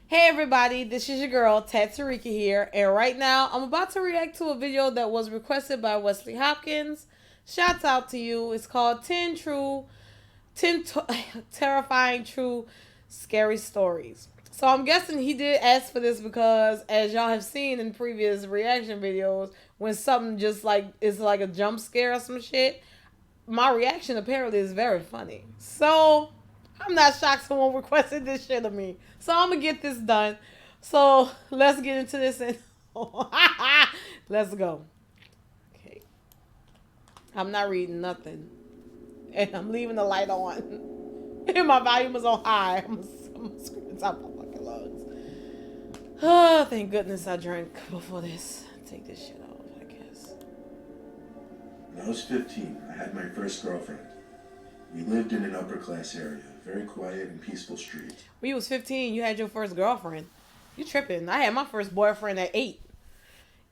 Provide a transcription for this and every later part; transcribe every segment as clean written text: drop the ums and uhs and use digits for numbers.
Hey everybody, this is your girl TattooRika here, and right now I'm about to react to a video that was requested by Wesley Hopkins. Shouts out to you. It's called 10 Terrifying True Scary Stories. So I'm guessing he did ask for this because, as y'all have seen in previous reaction videos, when something just like is like a jump scare or some shit, my reaction apparently is very funny. So I'm not shocked someone requested this shit of me. So I'm gonna get this done. So let's get into this and let's go. Okay. I'm not reading nothing. And I'm leaving the light on. And my volume is on high. I'm screaming top of my fucking lungs. Oh, thank goodness I drank before this. Take this shit off, I guess. When I was 15, I had my first girlfriend. We lived in an upper class area, very quiet and peaceful street. When you was 15, you had your first girlfriend. You tripping. I had my first boyfriend at 8.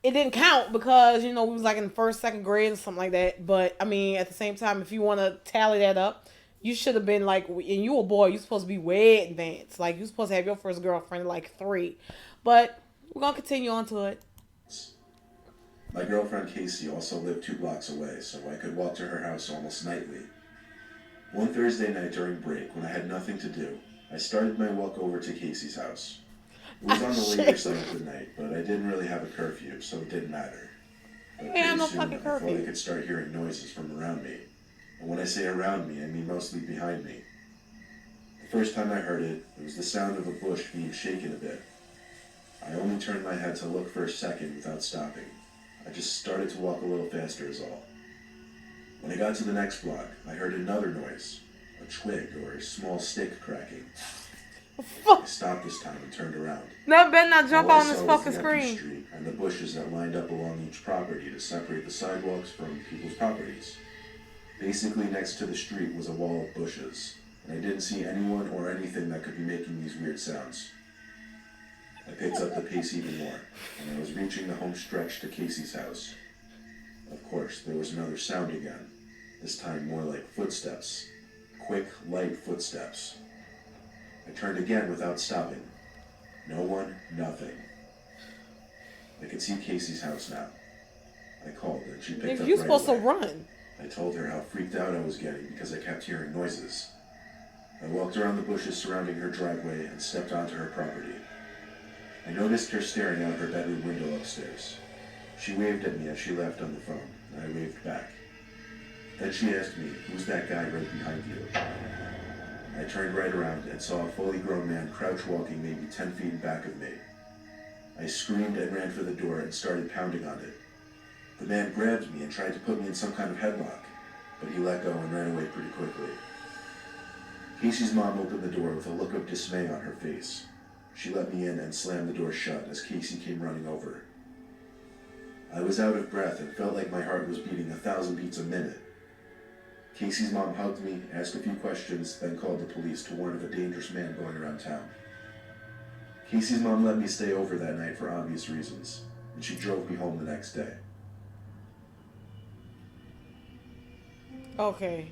It didn't count because, we was like in first, second grade or something like that. But, I mean, at the same time, if you want to tally that up, you should have been like, and you a boy, you supposed to be way advanced. Like, you supposed to have your first girlfriend at like 3. But we're going to continue on to it. My girlfriend Casey also lived 2 blocks away, so I could walk to her house almost nightly. One Thursday night during break, when I had nothing to do, I started my walk over to Casey's house. It was on the later side of the night, but I didn't really have a curfew, so it didn't matter. But Yeah, pretty no soon, fucking I thought I curfew. could start hearing noises from around me. And when I say around me, I mean mostly behind me. The first time I heard it, it was the sound of a bush being shaken a bit. I only turned my head to look for a second without stopping. I just started to walk a little faster is all. When I got to the next block, I heard another noise, a twig or a small stick cracking. I stopped this time and turned around. No, better not jump All I on this saw was fucking the empty screen. street and the bushes that lined up along each property to separate the sidewalks from people's properties. Basically next to the street was a wall of bushes, and I didn't see anyone or anything that could be making these weird sounds. I picked up the pace even more, and I was reaching the home stretch to Casey's house. Of course, there was another sound again, this time more like footsteps. Quick, light footsteps. I turned again without stopping. No one, nothing. I could see Casey's house now. I called and she picked If up you right supposed to away. run. I told her how freaked out I was getting because I kept hearing noises. I walked around the bushes surrounding her driveway and stepped onto her property. I noticed her staring out her bedroom window upstairs. She waved at me as she left on the phone, and I waved back. Then she asked me, "Who's that guy right behind you?" I turned right around and saw a fully grown man crouch walking maybe 10 feet back of me. I screamed and ran for the door and started pounding on it. The man grabbed me and tried to put me in some kind of headlock, but he let go and ran away pretty quickly. Casey's mom opened the door with a look of dismay on her face. She let me in and slammed the door shut as Casey came running over. I was out of breath and felt like my heart was beating 1,000 beats a minute. Casey's mom hugged me, asked a few questions, then called the police to warn of a dangerous man going around town. Casey's mom let me stay over that night for obvious reasons, and she drove me home the next day. Okay.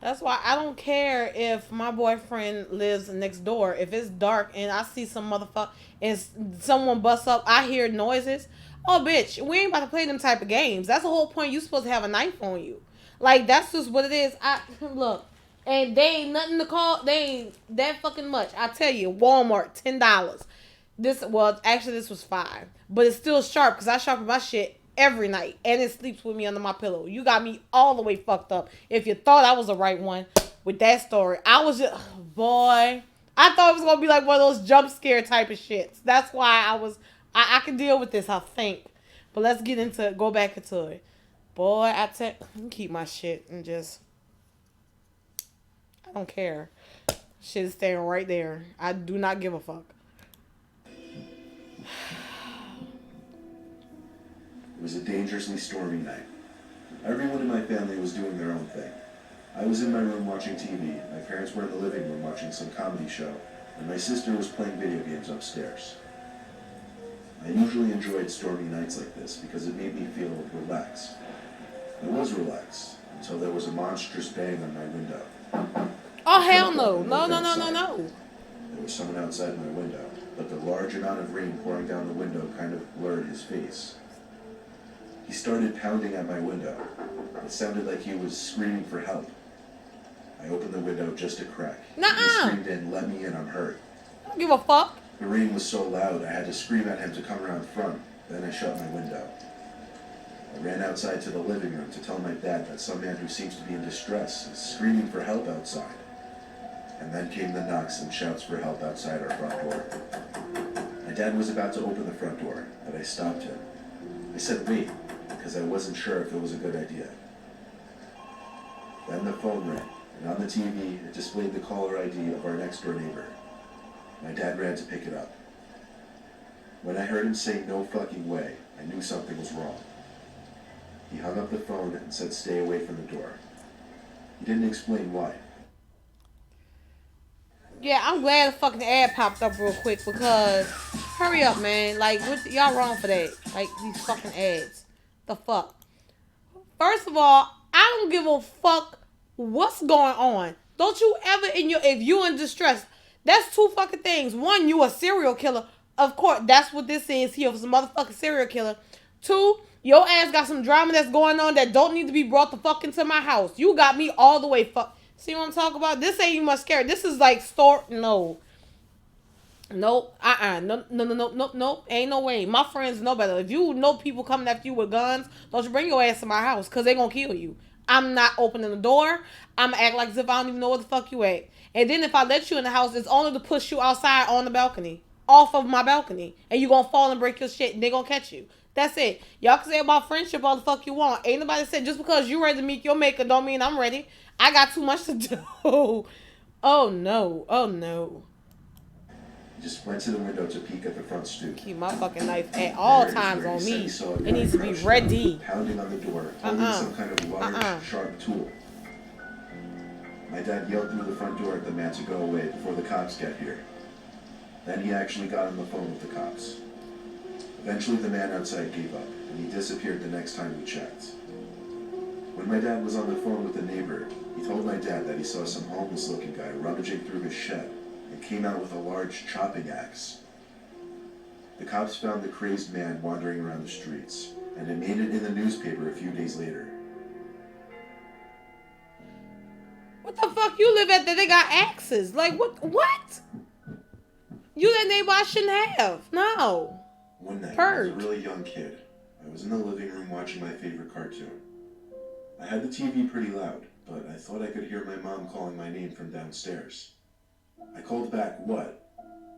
That's why I don't care if my boyfriend lives next door. If it's dark and I see some motherfucker and someone busts up, I hear noises. Oh, bitch, we ain't about to play them type of games. That's the whole point. You supposed to have a knife on you. Like, that's just what it is. I look, and they ain't nothing to call. They ain't that fucking much. I tell you, Walmart, $10. This was 5, but it's still sharp because I sharpen my shit every night, and it sleeps with me under my pillow. You got me all the way fucked up. If you thought I was the right one with that story, I was just boy. I thought it was gonna be like one of those jump scare type of shits. That's why I can deal with this. I think, but let's get into go back into it. Boy, keep my shit and just I don't care. Shit is staying right there. I do not give a fuck. It was a dangerously stormy night. Everyone in my family was doing their own thing. I was in my room watching TV, my parents were in the living room watching some comedy show, and my sister was playing video games upstairs. I usually enjoyed stormy nights like this because it made me feel relaxed. I was relaxed until there was a monstrous bang on my window. Oh I hell jumped up no. and No looked no no no outside. no. there was someone outside my window, but the large amount of rain pouring down the window kind of blurred his face. He started pounding at my window. It sounded like he was screaming for help. I opened the window just a crack. Nuh-uh. He screamed in, "Let me in, I'm hurt." I don't give a fuck. The rain was so loud, I had to scream at him to come around front. Then I shut my window. I ran outside to the living room to tell my dad that some man who seems to be in distress is screaming for help outside. And then came the knocks and shouts for help outside our front door. My dad was about to open the front door, but I stopped him. I said wait, because I wasn't sure if it was a good idea. Then the phone rang, and on the TV it displayed the caller ID of our next door neighbor. My dad ran to pick it up. When I heard him say "no fucking way," I knew something was wrong. He hung up the phone and said stay away from the door. He didn't explain why. Yeah, I'm glad the fucking ad popped up real quick because hurry up, man. Like, y'all wrong for that. Like, these fucking ads. The fuck? First of all, I don't give a fuck what's going on. Don't you ever if you in distress, that's two fucking things. One, you a serial killer. Of course, that's what this is. He was a motherfucking serial killer. Two, your ass got some drama that's going on that don't need to be brought the fuck into my house. You got me all the way fuck. See what I'm talking about? This ain't even much scary. This is like no. No, no, ain't no way. My friends know better. If you know people coming after you with guns, don't you bring your ass to my house, because they gonna kill you. I'm not opening the door. I'm gonna act like as if I don't even know where the fuck you at. And then if I let you in the house, it's only to push you outside on the balcony. Off of my balcony. And you gonna fall and break your shit, and they gonna catch you. That's it. Y'all can say about friendship all the fuck you want. Ain't nobody said just because you ready to meet your maker don't mean I'm ready. I got too much to do. Oh no. Oh no. He just went to the window to peek at the front stoop. Keep my fucking knife at all times on me. It needs to be ready. Pounding on the door, holding some kind of large, sharp tool. My dad yelled through the front door at the man to go away before the cops get here. Then he actually got on the phone with the cops. Eventually the man outside gave up, and he disappeared the next time we checked. When my dad was on the phone with a neighbor, he told my dad that he saw some homeless-looking guy rummaging through his shed and came out with a large chopping axe. The cops found the crazed man wandering around the streets, and it made it in the newspaper a few days later. What the fuck you live at that they got axes? Like, what? You that neighbor I shouldn't have. No. One night, Purge. I was a really young kid. I was in the living room watching my favorite cartoon. I had the TV pretty loud, but I thought I could hear my mom calling my name from downstairs. I called back, "What?"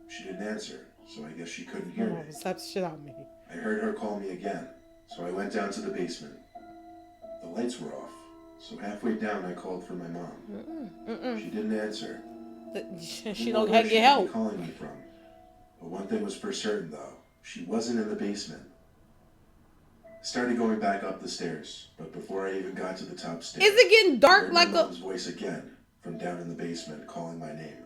She didn't answer, so I guess she couldn't hear me. Slap the shit out of me. I heard her call me again, so I went down to the basement. The lights were off, so halfway down I called for my mom. She didn't answer. She don't have to get help. Calling me from. But one thing was for certain, though. She wasn't in the basement. I started going back up the stairs, but before I even got to the top stairs, is it getting dark I heard like my mom's voice again from down in the basement calling my name.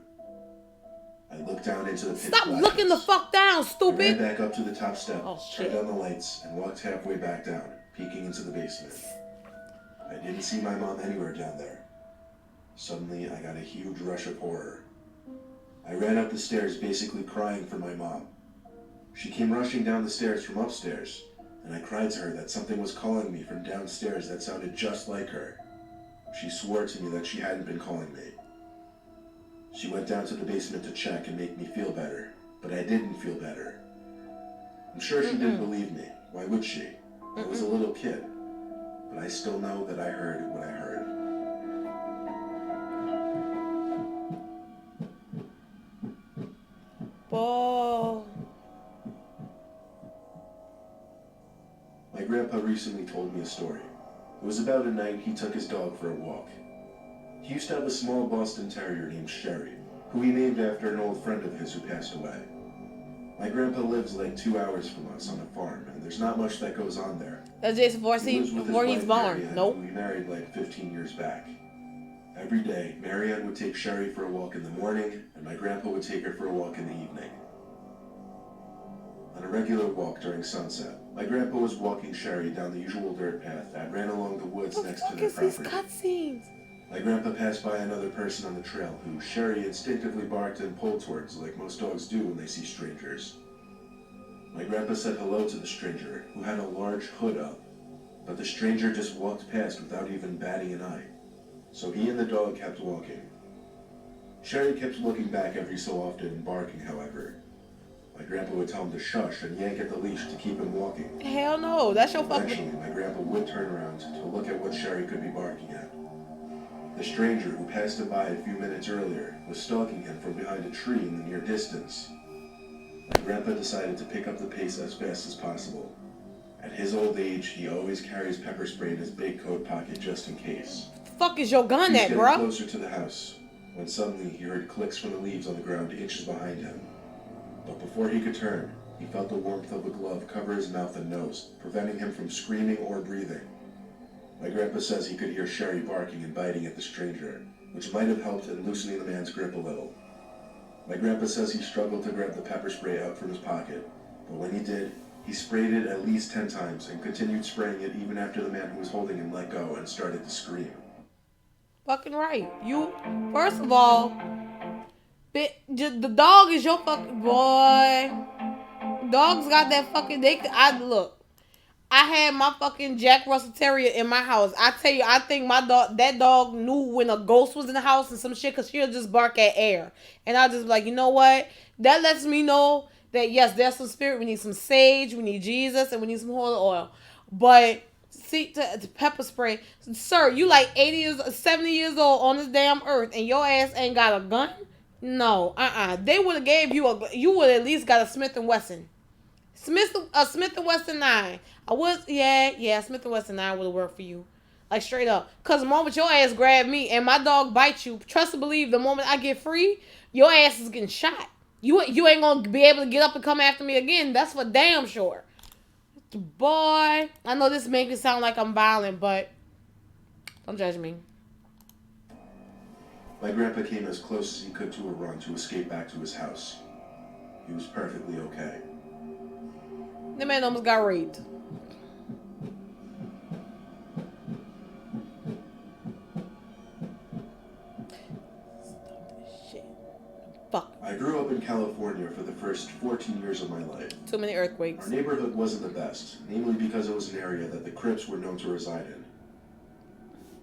I looked down into the pitch Stop blackness. looking the fuck down, I stupid. ran back up to the top step, shit. turned on the lights, and walked halfway back down, peeking into the basement. I didn't see my mom anywhere down there. Suddenly, I got a huge rush of horror. I ran up the stairs, basically crying for my mom. She came rushing down the stairs from upstairs, and I cried to her that something was calling me from downstairs that sounded just like her. She swore to me that she hadn't been calling me. She went down to the basement to check and make me feel better, but I didn't feel better. I'm sure she didn't believe me. Why would she? I was a little kid, but I still know that I heard what I heard. Oh. My grandpa recently told me a story. It was about a night he took his dog for a walk. He used to have a small Boston Terrier named Sherry, who he named after an old friend of his who passed away. My grandpa lives like 2 hours from us on a farm, and there's not much that goes on there. That's Jason Voorhees before he's born. Nope. We married like 15 years back. Every day, Marianne would take Sherry for a walk in the morning, and my grandpa would take her for a walk in the evening. On a regular walk during sunset, my grandpa was walking Sherry down the usual dirt path that ran along the woods next to their property. Cutscenes? My grandpa passed by another person on the trail who Sherry instinctively barked and pulled towards like most dogs do when they see strangers. My grandpa said hello to the stranger, who had a large hood up, but the stranger just walked past without even batting an eye. So he and the dog kept walking. Sherry kept looking back every so often and barking, however. My grandpa would tell him to shush and yank at the leash to keep him walking. Hell no, that's your Eventually, fucking... my grandpa would turn around to look at what Sherry could be barking at. The stranger, who passed him by a few minutes earlier, was stalking him from behind a tree in the near distance. My grandpa decided to pick up the pace as fast as possible. At his old age, he always carries pepper spray in his big coat pocket just in case. Fuck is your gun He was at, getting bro? closer to the house when suddenly he heard clicks from the leaves on the ground inches behind him. But before he could turn, he felt the warmth of a glove cover his mouth and nose, preventing him from screaming or breathing. My grandpa says he could hear Sherry barking and biting at the stranger, which might have helped in loosening the man's grip a little. My grandpa says he struggled to grab the pepper spray out from his pocket, but when he did, he sprayed it at least 10 times and continued spraying it even after the man who was holding him let go and started to scream. Fucking right. You, first of all, the dog is your fucking boy. Dogs got that fucking. I look. I had my fucking Jack Russell Terrier in my house. I tell you, I think that dog knew when a ghost was in the house and some shit, because she'll just bark at air. And I just be like, you know what? That lets me know that yes, there's some spirit. We need some sage, we need Jesus, and we need some holy oil. But see, to pepper spray, sir, you like 80 years, 70 years old on this damn earth, and your ass ain't got a gun? No, They would have gave you you would at least got a Smith and Wesson. Smith and Wesson 9. Smith and Wesson 9 would have worked for you. Like straight up. Cause the moment your ass grab me and my dog bites you, trust and believe the moment I get free, your ass is getting shot. You ain't gonna be able to get up and come after me again. That's for damn sure. Boy, I know this makes it sound like I'm violent, but don't judge me. My grandpa came as close as he could to a run to escape back to his house. He was perfectly okay. The man almost got raped. Shit. Fuck. I grew up in California for the first 14 years of my life. Too many earthquakes. Our neighborhood wasn't the best, namely because it was an area that the Crips were known to reside in.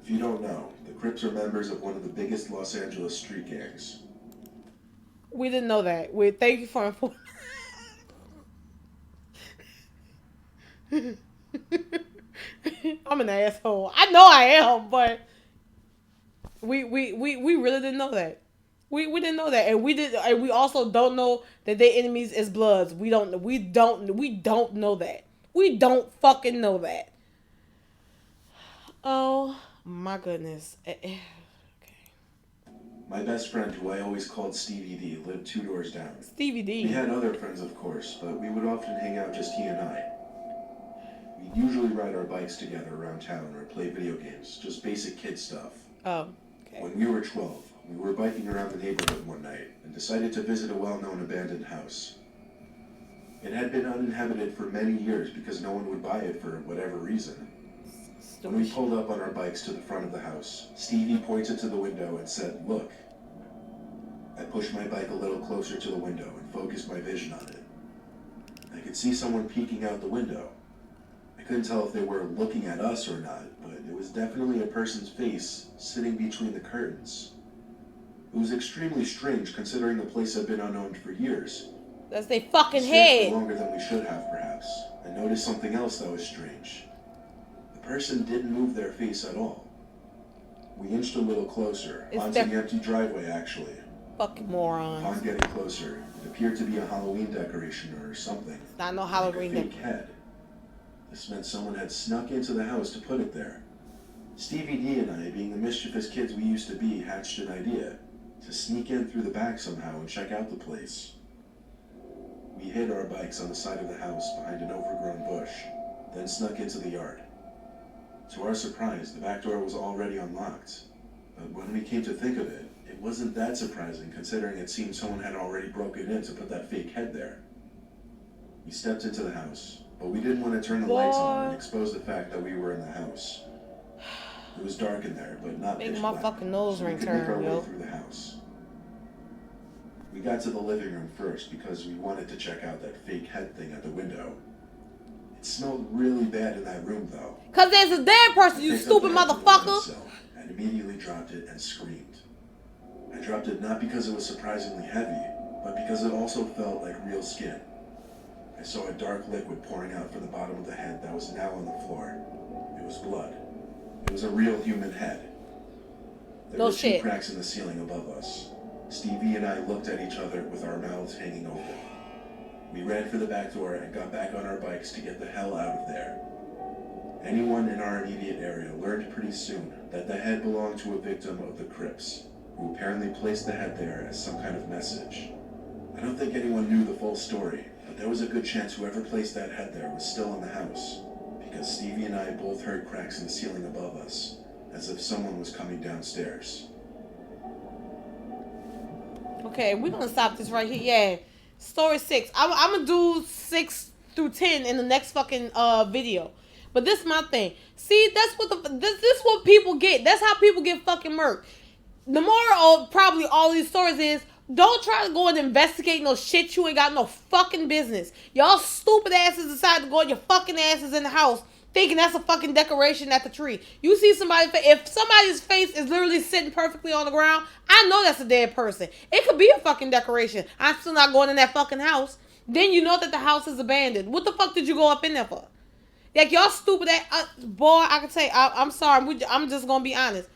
If you don't know, the Crips are members of one of the biggest Los Angeles street gangs. We didn't know that. Thank you for informing. I'm an asshole. I know I am, but we really didn't know that. We didn't know that, and we also don't know that their enemies is Bloods. We don't know that. We don't fucking know that. Oh my goodness. Okay. My best friend, who I always called Stevie D, lived 2 doors down. Stevie D. We had other friends, of course, but we would often hang out just he and I. We'd usually ride our bikes together around town or play video games, just basic kid stuff. Oh, okay. When we were 12, we were biking around the neighborhood one night and decided to visit a well-known abandoned house. It had been uninhabited for many years because no one would buy it for whatever reason. When we pulled up on our bikes to the front of the house, Stevie pointed to the window and said, "Look." I pushed my bike a little closer to the window and focused my vision on it. I could see someone peeking out the window. I couldn't tell if they were looking at us or not, but it was definitely a person's face sitting between the curtains. It was extremely strange considering the place had been unknown for years. That's their fucking We head. stayed for longer than we should have, perhaps. I noticed something else that was strange. The person didn't move their face at all. We inched a little closer, onto the empty driveway, actually. Fucking morons. Upon getting closer, it appeared to be a Halloween decoration or something. It's not no Halloween like a fake head. This meant someone had snuck into the house to put it there. Stevie D and I, being the mischievous kids we used to be, hatched an idea to sneak in through the back somehow and check out the place. We hid our bikes on the side of the house behind an overgrown bush, then snuck into the yard. To our surprise, the back door was already unlocked. But when we came to think of it, it wasn't that surprising considering it seemed someone had already broken in to put that fake head there. We stepped into the house, but we didn't want to turn the lights on and expose the fact that we were in the house. It was dark in there, but not Make pitch my black, fucking nose so we ring could make our turn, way yo. through the house. We got to the living room first because we wanted to check out that fake head thing at the window. It smelled really bad in that room, though. Cause there's a dead person, you picked up stupid the head from the motherfucker. windowsill and immediately dropped it and screamed. I dropped it not because it was surprisingly heavy, but because it also felt like real skin. I saw a dark liquid pouring out from the bottom of the head that was now on the floor. It was blood. It was a real human head. There No were shit. 2 cracks in the ceiling above us. Stevie and I looked at each other with our mouths hanging open. We ran for the back door and got back on our bikes to get the hell out of there. Anyone in our immediate area learned pretty soon that the head belonged to a victim of the Crips, who apparently placed the head there as some kind of message. I don't think anyone knew the full story, but there was a good chance whoever placed that head there was still in the house, because Stevie and I both heard cracks in the ceiling above us, as if someone was coming downstairs. Okay, we're gonna stop this right here. Yeah. Story 6. I'm gonna do 6 through 10 in the next fucking video. But this is my thing. See, that's what this what people get. That's how people get fucking murked. The moral of probably all these stories is don't try to go and investigate no shit you ain't got no fucking business. Y'all stupid asses decide to go your fucking asses in the house thinking that's a fucking decoration at the tree. You see somebody, if somebody's face is literally sitting perfectly on the ground, I know that's a dead person. It could be a fucking decoration. I'm still not going in that fucking house. Then you know that the house is abandoned. What the fuck did you go up in there for? Like, y'all stupid ass, boy, I can say, I'm sorry, I'm just gonna be honest.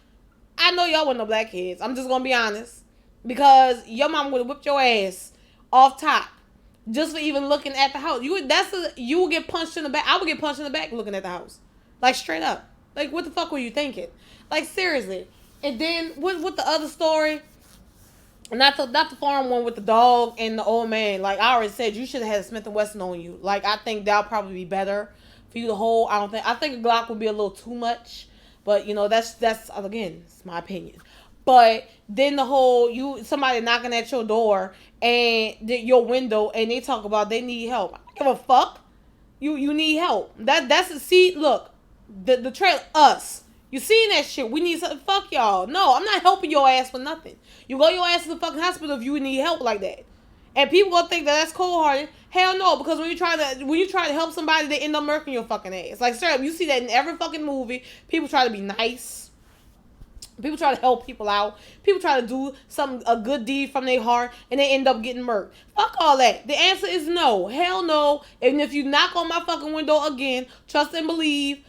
I know y'all weren't no black kids. I'm just gonna be honest. Because your mom would have whipped your ass off top. Just for even looking at the house. You would get punched in the back. I would get punched in the back looking at the house. Like, straight up. Like, what the fuck were you thinking? Like, seriously. And then, with the other story, not the farm one with the dog and the old man. Like, I already said, you should have had a Smith & Wesson on you. Like, I think that'll probably be better for you to hold. I think a Glock would be a little too much. But, you know, that's again, it's my opinion. But then the whole, somebody knocking at your door and your window and they talk about they need help. I don't give a fuck. You need help. Look, the trail, us. You seeing that shit. We need something. Fuck y'all. No, I'm not helping your ass for nothing. You go your ass to the fucking hospital if you need help like that. And people gonna think that's cold-hearted. Hell no, because when you try to help somebody, they end up murking your fucking ass. Like, straight up, you see that in every fucking movie. People try to be nice. People try to help people out. People try to do a good deed from their heart, and they end up getting murked. Fuck all that. The answer is no. Hell no. And if you knock on my fucking window again, trust and believe,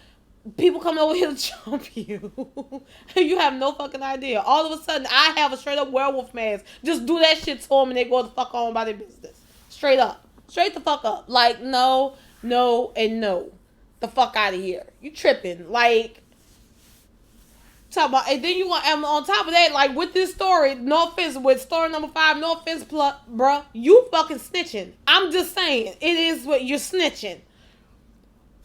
people come over here to jump you. You have no fucking idea. All of a sudden, I have a straight up werewolf mask. Just do that shit to them and they go the fuck on by their business. Straight up. Straight the fuck up. Like, no, and no. The fuck out of here. You tripping. Like, talk about, and then you want, and on top of that, like with this story, no offense, with story number 5, no offense, bruh, you fucking snitching. I'm just saying, it is what you're snitching.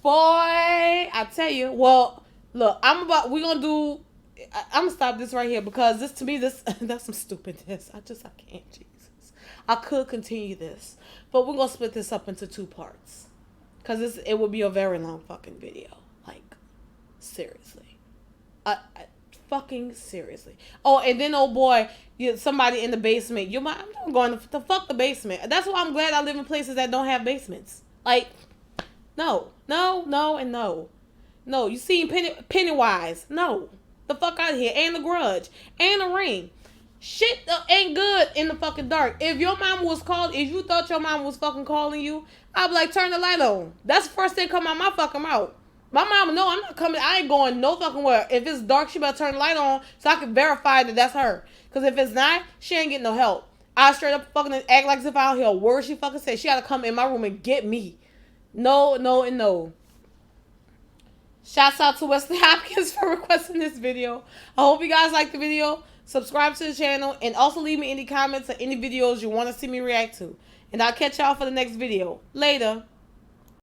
Boy, I tell you. Well, look, I'm gonna stop this right here because this, to me, that's some stupidness. I can't, Jesus. I could continue this, but we're gonna split this up into 2 parts because it would be a very long fucking video. Like, seriously. Fucking seriously. Oh, and then, oh boy, somebody in the basement. I'm going to fuck the basement. That's why I'm glad I live in places that don't have basements. Like, no, and no. No, you seen Pennywise. No. The fuck out of here. And The Grudge. And The Ring. Shit ain't good in the fucking dark. If you thought your mom was fucking calling you, I'd be like, turn the light on. That's the first thing come out my fucking mouth. My mom, no, I'm not coming. I ain't going no fucking where. If it's dark, she better turn the light on so I can verify that that's her. Because if it's not, she ain't getting no help. I straight up fucking act like as if I don't hear a word she fucking said. She got to come in my room and get me. No, and no. Shouts out to Wesley Hopkins for requesting this video. I hope you guys like the video. Subscribe to the channel. And also leave me any comments or any videos you want to see me react to. And I'll catch y'all for the next video. Later.